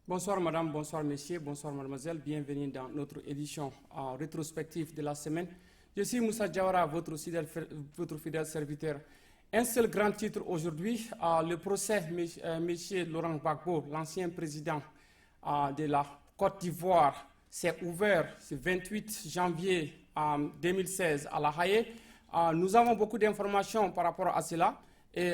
Bonsoir madame, bonsoir messieurs, bonsoir mademoiselle, bienvenue dans notre édition rétrospective de la semaine. Je suis Moussa Diawara, votre fidèle serviteur. Un seul grand titre aujourd'hui, le procès M. Laurent Gbagbo, l'ancien président de la Côte d'Ivoire, s'est ouvert ce 28 janvier 2016 à La Haye. Nous avons beaucoup d'informations par rapport à cela. Et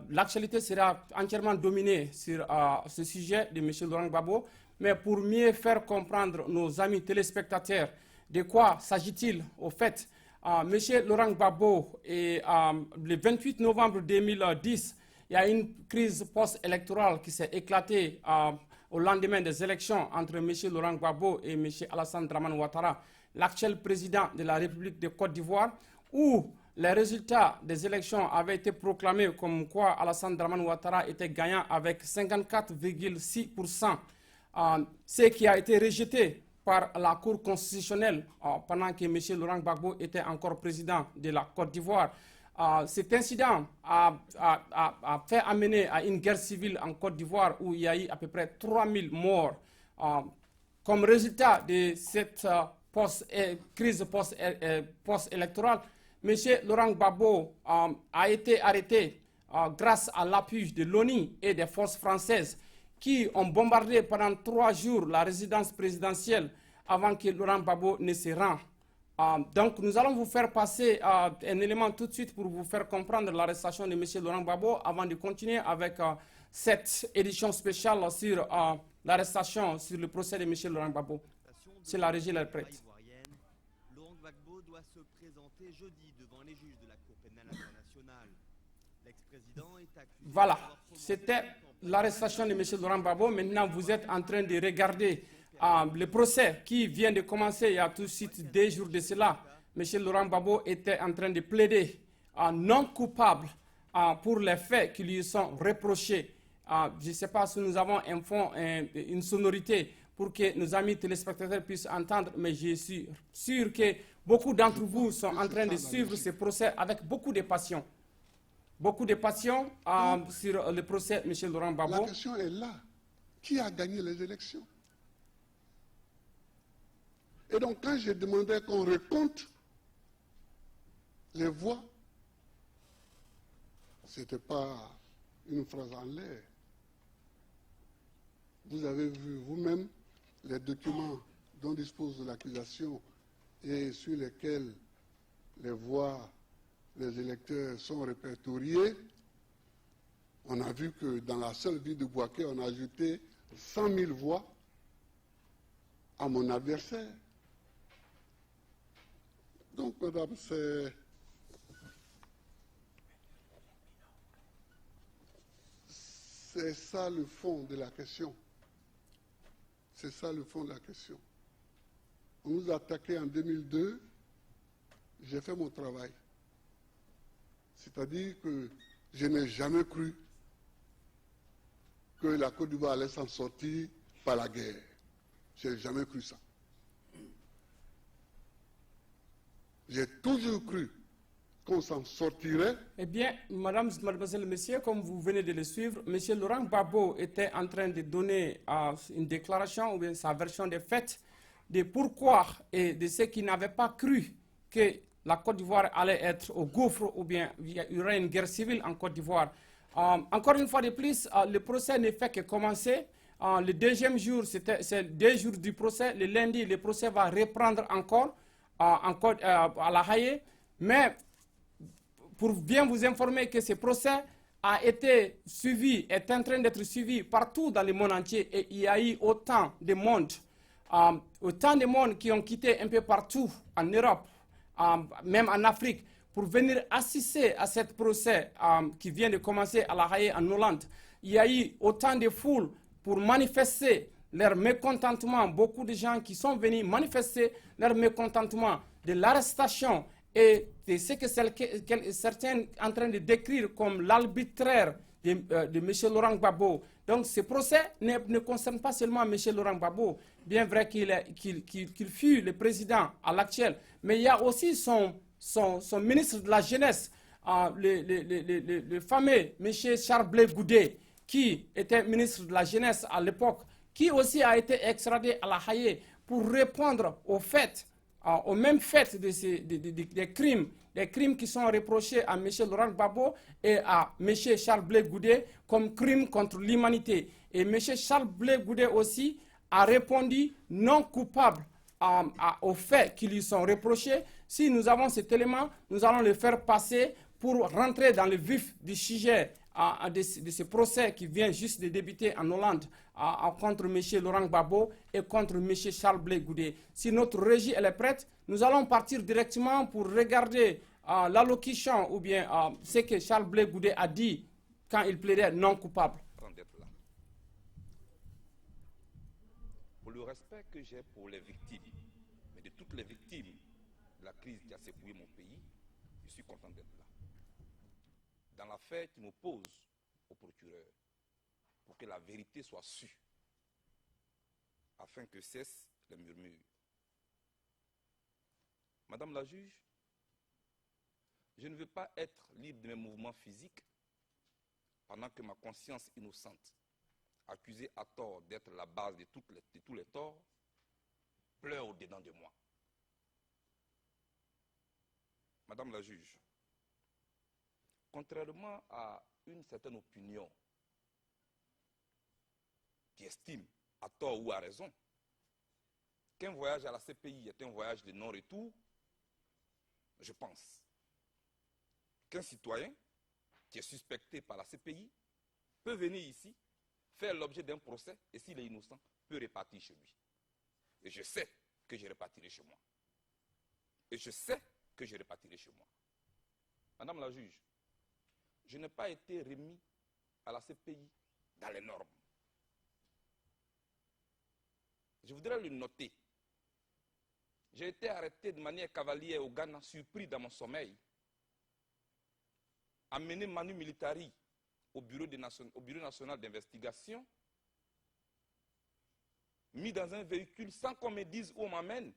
l'actualité sera entièrement dominée sur ce sujet de M. Laurent Gbagbo. Mais pour mieux faire comprendre nos amis téléspectateurs de quoi s'agit-il au fait, M. Laurent Gbagbo, le 28 novembre 2010, il y a une crise post-électorale qui s'est éclatée au lendemain des élections entre M. Laurent Gbagbo et M. Alassane Dramane Ouattara, l'actuel président de la République de Côte d'Ivoire, où les résultats des élections avaient été proclamés comme quoi Alassane Dramane Ouattara était gagnant avec 54,6%, ce qui a été rejeté par la Cour constitutionnelle pendant que M. Laurent Gbagbo était encore président de la Côte d'Ivoire. Cet incident a fait amener à une guerre civile en Côte d'Ivoire où il y a eu à peu près 3000 morts. Comme résultat de cette crise post-électorale, M. Laurent Gbagbo a été arrêté grâce à l'appui de l'ONU et des forces françaises qui ont bombardé pendant 3 jours la résidence présidentielle avant que Laurent Gbagbo ne se rende. Donc nous allons vous faire passer un élément tout de suite pour vous faire comprendre l'arrestation de M. Laurent Gbagbo avant de continuer avec cette édition spéciale sur l'arrestation, sur le procès de M. Laurent Gbagbo. C'est la régie, elle est prête. Laurent Gbagbo doit se présenter jeudi devant les juges de la Cour pénale internationale. L'ex-président est accusé. Voilà, c'était l'arrestation de M. Laurent Gbagbo. Maintenant, vous êtes en train de regarder le procès qui vient de commencer il y a tout de suite 2 jours de cela. M. Laurent Gbagbo était en train de plaider non coupable pour les faits qui lui sont reprochés. Je ne sais pas si nous avons une sonorité pour que nos amis téléspectateurs puissent entendre, mais je suis sûr que beaucoup d'entre vous sont en train de suivre ce procès avec beaucoup de passion. Beaucoup de passion sur le procès de M. Laurent Gbagbo. La question est là. Qui a gagné les élections? Et donc, quand j'ai demandé qu'on recompte les voix, ce n'était pas une phrase en l'air. Vous avez vu vous-même les documents dont dispose l'accusation et sur lesquels les voix des électeurs sont répertoriées. On a vu que dans la seule ville de Bouaké, on a ajouté 100 000 voix à mon adversaire. Donc, madame, c'est ça le fond de la question. C'est ça le fond de la question. On nous a attaqué en 2002, j'ai fait mon travail. C'est-à-dire que je n'ai jamais cru que la Côte d'Ivoire allait s'en sortir par la guerre. Je n'ai jamais cru ça. J'ai toujours cru qu'on s'en sortirait. Eh bien, madame, mademoiselle, messieurs, comme vous venez de le suivre, M. Laurent Gbagbo était en train de donner une déclaration ou bien sa version des faits de pourquoi et de ceux qui n'avaient pas cru que la Côte d'Ivoire allait être au gouffre ou bien il y aurait une guerre civile en Côte d'Ivoire. Encore une fois de plus, le procès ne fait que commencer. Le deuxième jour, c'est 2 jours du procès. Le lundi, le procès va reprendre encore à La Haye. Mais pour bien vous informer que ce procès a été suivi, est en train d'être suivi partout dans le monde entier et il y a eu autant de monde qui ont quitté un peu partout en Europe, même en Afrique, pour venir assister à ce procès qui vient de commencer à La Haye en Hollande. Il y a eu autant de foules pour manifester leur mécontentement, beaucoup de gens qui sont venus manifester leur mécontentement de l'arrestation et de ce que certains sont en train de décrire comme l'arbitraire de M. Laurent Gbagbo. Donc ce procès ne concerne pas seulement M. Laurent Gbagbo, bien vrai qu'il fut le président à l'actuel, mais il y a aussi son ministre de la Jeunesse, le fameux M. Charles Blé Goudé, qui était ministre de la Jeunesse à l'époque, qui aussi a été extradé à la Haye pour répondre aux mêmes faits des crimes qui sont reprochés à M. Laurent Gbagbo et à M. Charles Blé Goudé comme crimes contre l'humanité. Et M. Charles Blé Goudé aussi a répondu non coupable aux faits qui lui sont reprochés. Si nous avons cet élément, nous allons le faire passer pour rentrer dans le vif du sujet de ce procès qui vient juste de débuter en Hollande contre M. Laurent Gbagbo et contre M. Charles Blé Goudé. Si notre régie elle est prête, nous allons partir directement pour regarder l'allocution ou bien ce que Charles Blé Goudé a dit quand il plaidait non coupable. Pour le respect que j'ai pour les victimes, mais de toutes les victimes de la crise qui a secoué mon pays, je suis content d'être là. Dans l'affaire qui m'oppose au procureur, pour que la vérité soit sue, afin que cessent les murmures. Madame la juge, je ne veux pas être libre de mes mouvements physiques pendant que ma conscience innocente, accusée à tort d'être la base de tous les torts, pleure au-dedans de moi. Madame la juge, contrairement à une certaine opinion qui estime, à tort ou à raison, qu'un voyage à la CPI est un voyage de non-retour, je pense qu'un citoyen qui est suspecté par la CPI peut venir ici, faire l'objet d'un procès, et s'il est innocent, peut repartir chez lui. Et je sais que je repartirai chez moi. Et je sais que je repartirai chez moi. Madame la juge, je n'ai pas été remis à la CPI dans les normes. Je voudrais le noter. J'ai été arrêté de manière cavalière au Ghana, surpris dans mon sommeil, amené manu militari au Bureau national d'investigation, mis dans un véhicule sans qu'on me dise où on m'amène.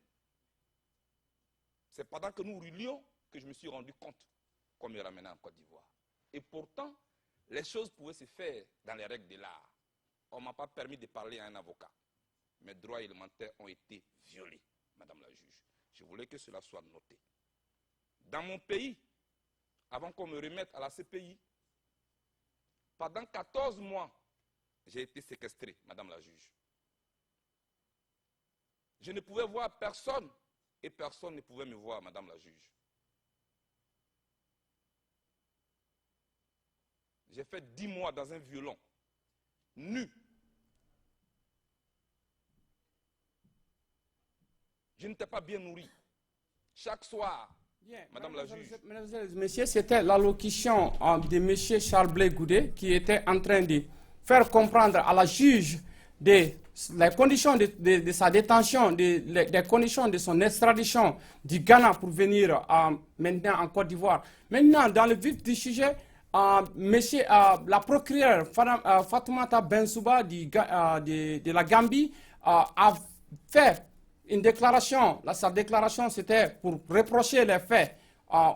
C'est pendant que nous roulions que je me suis rendu compte qu'on me ramenait en Côte d'Ivoire. Et pourtant, les choses pouvaient se faire dans les règles de l'art. On ne m'a pas permis de parler à un avocat. Mes droits élémentaires ont été violés, Madame la juge. Je voulais que cela soit noté. Dans mon pays, avant qu'on me remette à la CPI, pendant 14 mois, j'ai été séquestré, Madame la juge. Je ne pouvais voir personne et personne ne pouvait me voir, Madame la juge. J'ai fait 10 mois dans un violon, nu. Je n'étais pas bien nourri. Chaque soir, Bien, Madame la juge. Mesdames et messieurs, c'était l'allocution de M. Charles Blé Goudé qui était en train de faire comprendre à la juge les conditions de sa détention, les conditions de son extradition du Ghana pour venir maintenant en Côte d'Ivoire. Maintenant, dans le vif du sujet, la procureure Fatoumata Bensouba de la Gambie a fait une déclaration. Sa déclaration, c'était pour reprocher les faits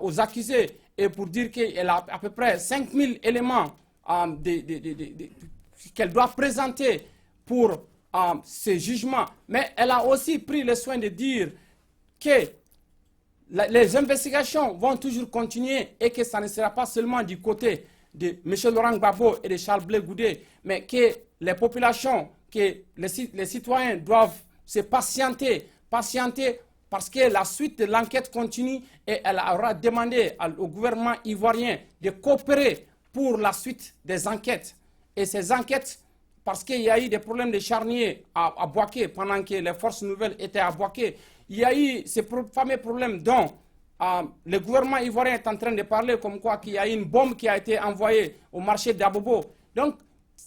aux accusés et pour dire qu'elle a à peu près 5000 éléments qu'elle doit présenter pour ce jugement. Mais elle a aussi pris le soin de dire que les investigations vont toujours continuer et que ça ne sera pas seulement du côté de M. Laurent Gbagbo et de Charles Blé Goudé, mais que les populations, que les citoyens doivent se patienter parce que la suite de l'enquête continue et elle aura demandé au gouvernement ivoirien de coopérer pour la suite des enquêtes. Et ces enquêtes, parce qu'il y a eu des problèmes de charniers à Bouaké pendant que les forces nouvelles étaient à Bouaké, il y a eu ces fameux problèmes dont le gouvernement ivoirien est en train de parler comme quoi qu'il y a eu une bombe qui a été envoyée au marché d'Abobo. Donc,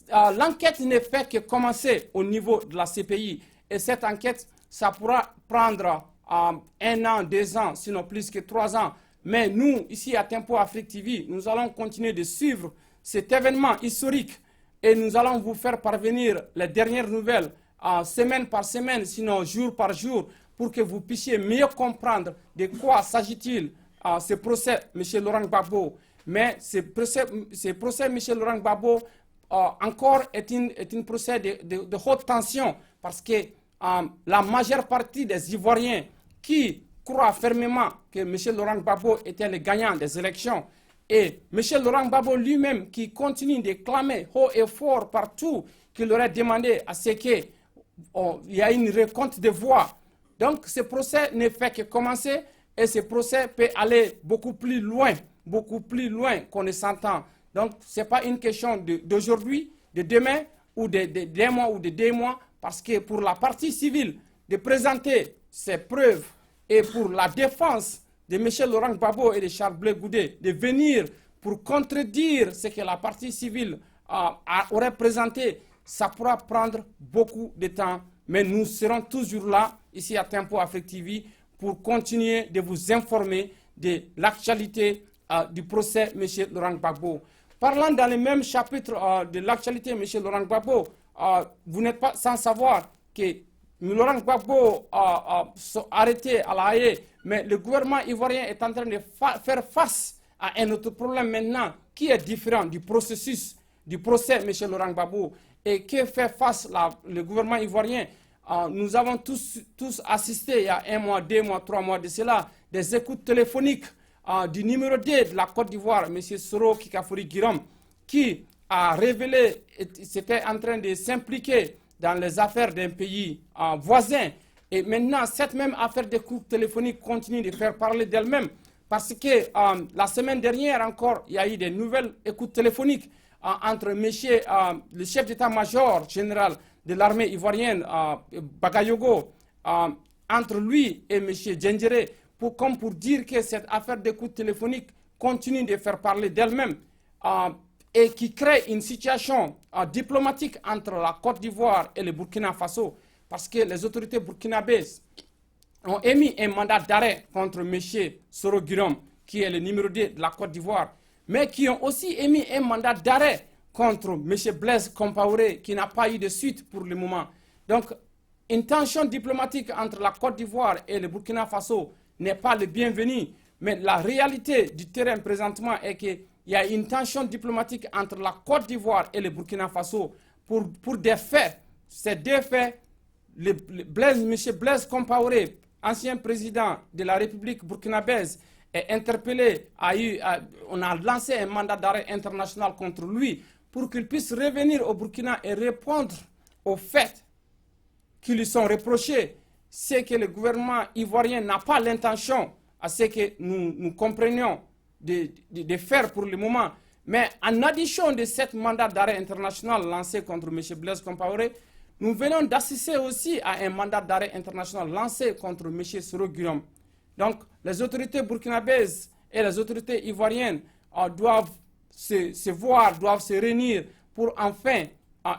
l'enquête ne fait que commencer au niveau de la CPI. Et cette enquête, ça pourra prendre 1 an, 2 ans, sinon plus que 3 ans. Mais nous, ici à Tempo Afrique TV, nous allons continuer de suivre cet événement historique et nous allons vous faire parvenir les dernières nouvelles semaine par semaine, sinon jour par jour, pour que vous puissiez mieux comprendre de quoi s'agit-il ce procès M. Laurent Gbagbo. Mais ce procès M. Laurent Gbagbo encore est une procès de haute tension parce que la majeure partie des Ivoiriens qui croient fermement que M. Laurent Gbagbo était le gagnant des élections et M. Laurent Gbagbo lui-même qui continue de clamer haut et fort partout qu'il aurait demandé à ce qu'il y ait une recompte de voix. Donc ce procès ne fait que commencer et ce procès peut aller beaucoup plus loin qu'on ne s'entend. Donc ce n'est pas une question d'aujourd'hui, de demain ou d'un mois ou de 2 mois, parce que pour la partie civile de présenter ses preuves et pour la défense de M. Laurent Gbagbo et de Charles Blé Goudé de venir pour contredire ce que la partie civile aurait présenté, ça pourra prendre beaucoup de temps. Mais nous serons toujours là, ici à Tempo Afrique TV, pour continuer de vous informer de l'actualité du procès M. Laurent Gbagbo. Parlant dans le même chapitre de l'actualité M. Laurent Gbagbo, vous n'êtes pas sans savoir que Laurent Gbagbo sont arrêtés à La Haye, mais le gouvernement ivoirien est en train de faire face à un autre problème maintenant qui est différent du processus du procès M. Laurent Gbagbo. Et que fait face le gouvernement ivoirien? Nous avons tous assisté il y a 1 mois, 2 mois, 3 mois de cela, des écoutes téléphoniques du numéro 2 de la Côte d'Ivoire, M. Soro Kikafuri Girom, qui a révélé, c'était en train de s'impliquer dans les affaires d'un pays voisin. Et maintenant, cette même affaire d'écoute téléphonique continue de faire parler d'elle-même. Parce que la semaine dernière encore, il y a eu des nouvelles écoutes téléphoniques entre le chef d'état-major général de l'armée ivoirienne, Bagayogo, entre lui et M. Djendjere, comme pour dire que cette affaire d'écoute téléphonique continue de faire parler d'elle-même et qui crée une situation diplomatique entre la Côte d'Ivoire et le Burkina Faso, parce que les autorités burkinabèses ont émis un mandat d'arrêt contre M. Soro Girom, qui est le numéro 2 de la Côte d'Ivoire, mais qui ont aussi émis un mandat d'arrêt contre M. Blaise Compaoré, qui n'a pas eu de suite pour le moment. Donc, une tension diplomatique entre la Côte d'Ivoire et le Burkina Faso n'est pas le bienvenu, mais la réalité du terrain présentement est qu'il y a une tension diplomatique entre la Côte d'Ivoire et le Burkina Faso pour des faits. Ces 2 faits, M. Blaise Compaoré, ancien président de la République burkinabèse, est interpellé, on a lancé un mandat d'arrêt international contre lui pour qu'il puisse revenir au Burkina et répondre aux faits qui lui sont reprochés. C'est que le gouvernement ivoirien n'a pas l'intention, à ce que nous comprenions, de faire pour le moment. Mais en addition de ce mandat d'arrêt international lancé contre M. Blaise Compaoré, nous venons d'assister aussi à un mandat d'arrêt international lancé contre M. Soro Girom. Donc, les autorités burkinabèses et les autorités ivoiriennes doivent se voir, doivent se réunir pour enfin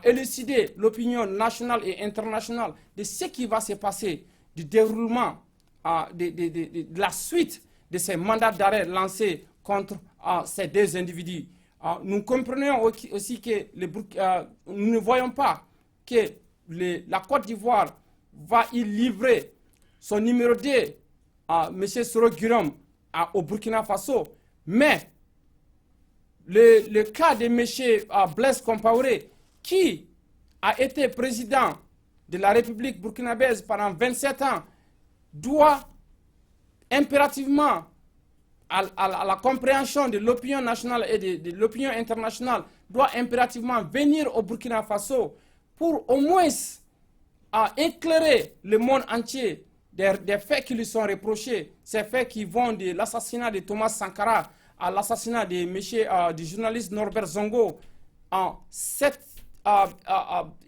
élucider l'opinion nationale et internationale de ce qui va se passer, du déroulement, de la suite de ces mandats d'arrêt lancés contre ces 2 individus. Nous comprenons aussi que nous ne voyons pas que la Côte d'Ivoire va y livrer son numéro 2 M. Soro Girom au Burkina Faso, mais le cas de M. Blaise Compaoré, qui a été président de la République burkinabèse pendant 27 ans, doit impérativement, à la compréhension de l'opinion nationale et de l'opinion internationale, doit impérativement venir au Burkina Faso pour au moins éclairer le monde entier des faits qui lui sont reprochés, ces faits qui vont de l'assassinat de Thomas Sankara à l'assassinat du journaliste Norbert Zongo. Cette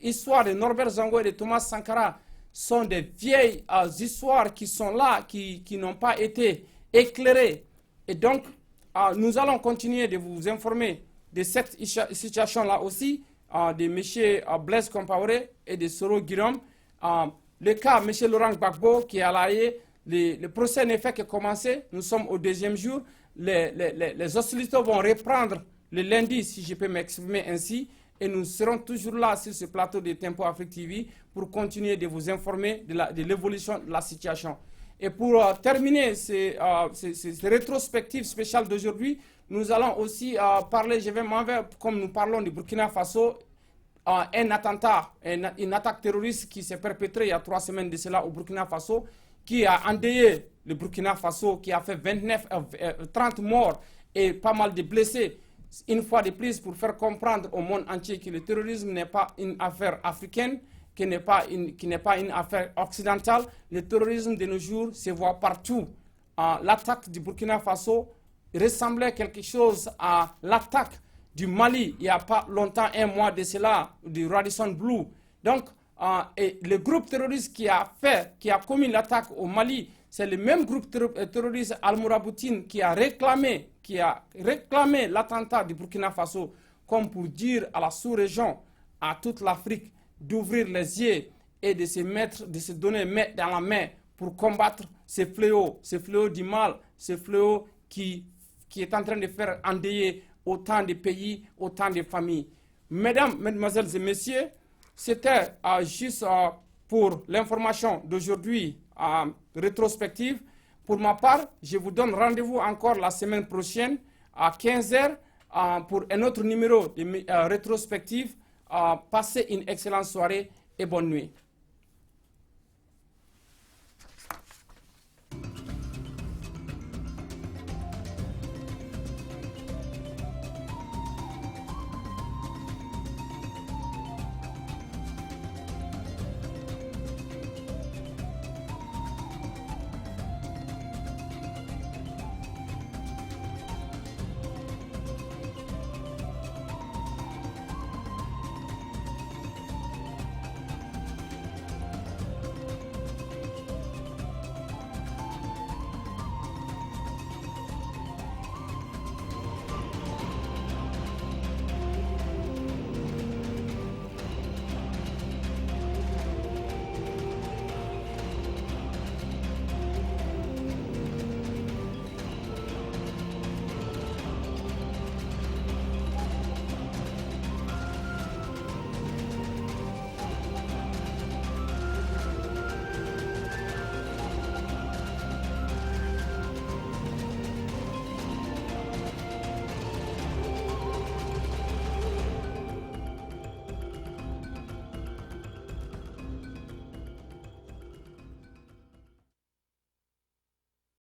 histoire de Norbert Zongo et de Thomas Sankara sont des vieilles histoires qui sont là, qui n'ont pas été éclairées. Et donc, nous allons continuer de vous informer de cette situation-là aussi, de M. Blaise Compaoré et de Soro Girom. Le cas M. Laurent Gbagbo qui est à La Haye, le procès n'est fait que commencer. Nous sommes au 2e jour. Les hostilités vont reprendre le lundi, si je peux m'exprimer ainsi. Et nous serons toujours là sur ce plateau de Tempo Afrique TV pour continuer de vous informer de l'évolution de la situation. Et pour terminer ces rétrospectives spéciales d'aujourd'hui, nous allons aussi parler, comme nous parlons du Burkina Faso, un attentat, une attaque terroriste qui s'est perpétrée il y a 3 semaines de cela au Burkina Faso, qui a endeuillé le Burkina Faso, qui a fait 30 morts et pas mal de blessés. Une fois de plus, pour faire comprendre au monde entier que le terrorisme n'est pas une affaire africaine, qui n'est pas une affaire occidentale. Le terrorisme de nos jours se voit partout. L'attaque du Burkina Faso ressemblait quelque chose à l'attaque du Mali il n'y a pas longtemps, 1 mois de cela, du Radisson Blu. Donc, et le groupe terroriste qui a commis l'attaque au Mali, c'est le même groupe terroriste Al-Mouraboutine qui a réclamé l'attentat du Burkina Faso comme pour dire à la sous-région, à toute l'Afrique, d'ouvrir les yeux et de se donner main dans la main pour combattre ce fléau du mal, ce fléau qui est en train de faire endeuiller autant de pays, autant de familles. Mesdames, mesdemoiselles et messieurs, c'était juste pour l'information d'aujourd'hui rétrospective. Pour ma part, je vous donne rendez-vous encore la semaine prochaine à 15h pour un autre numéro de rétrospective. Passez une excellente soirée et bonne nuit.